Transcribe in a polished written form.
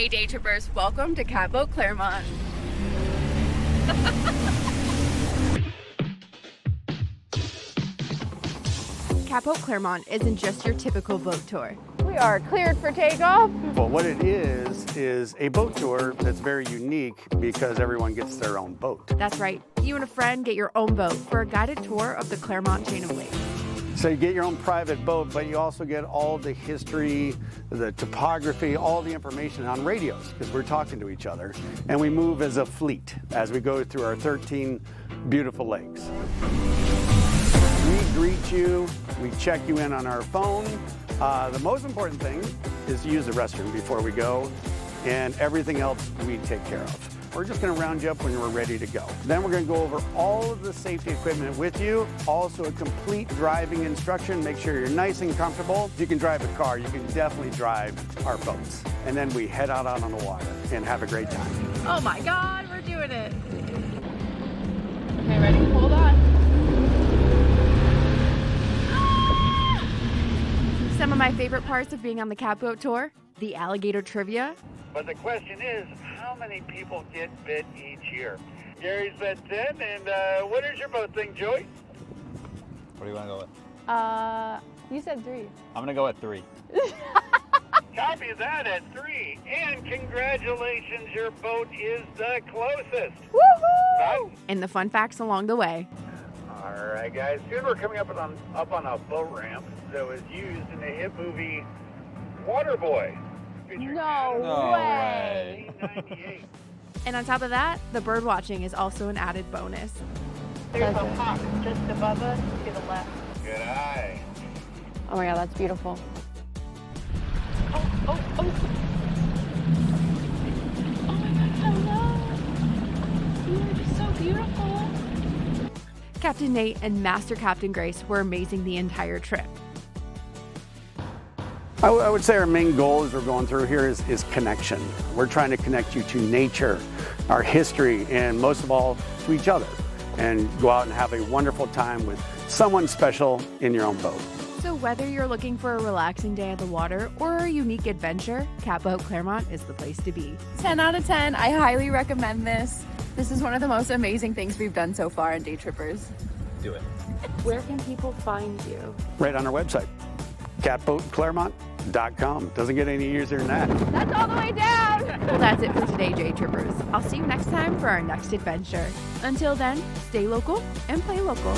Hey day trippers, welcome to Catboat Clermont. Catboat Clermont isn't just your typical boat tour. We are cleared for takeoff. Well, what it is a boat tour that's very unique because everyone gets their own boat. That's right, you and a friend get your own boat for a guided tour of the Clermont chain of lakes. So you get your own private boat, but you also get all the history, the topography, all the information on radios because we're talking to each other. And we move as a fleet as we go through our 13 beautiful lakes. We greet you, we check you in on our phone. The most important thing is to use the restroom before we go, and everything else we take care of. We're just going to round you up when we're ready to go. Then we're going to go over all of the safety equipment with you, also a complete driving instruction, make sure you're nice and comfortable. If you can drive a car, you can definitely drive our boats. And then we head out on the water and have a great time. Oh my God, we're doing it. Okay, ready? Hold on. Some of my favorite parts of being on the Catboat tour, the alligator trivia. But the question is, how many people get bit each year? Gary said 10, and what is your boat thing, Joey? What do you want to go with? You said 3. I'm gonna go with 3. Copy that at 3, and congratulations, your boat is the closest. Woohoo! And the fun facts along the way. All right, guys, soon we're coming up on a boat ramp that was used in the hit movie Waterboy. No way. 1998. And on top of that, the bird watching is also an added bonus. There's a hawk just above us to the left. Good eye. Oh my God, that's beautiful. Oh. Oh my God, hello. You are just so beautiful. Captain Nate and Master Captain Grace were amazing the entire trip. I would say our main goal as we're going through here is connection. We're trying to connect you to nature, our history, and most of all, to each other. And go out and have a wonderful time with someone special in your own boat. So whether you're looking for a relaxing day at the water or a unique adventure, Catboat Clermont is the place to be. 10 out of 10, I highly recommend this. This is one of the most amazing things we've done so far in Day Trippers. Do it. Where can people find you? Right on our website, catboatclermont.com. Doesn't get any easier than that. That's all the way down! Well, that's it for today, Day Trippers. I'll see you next time for our next adventure. Until then, stay local and play local.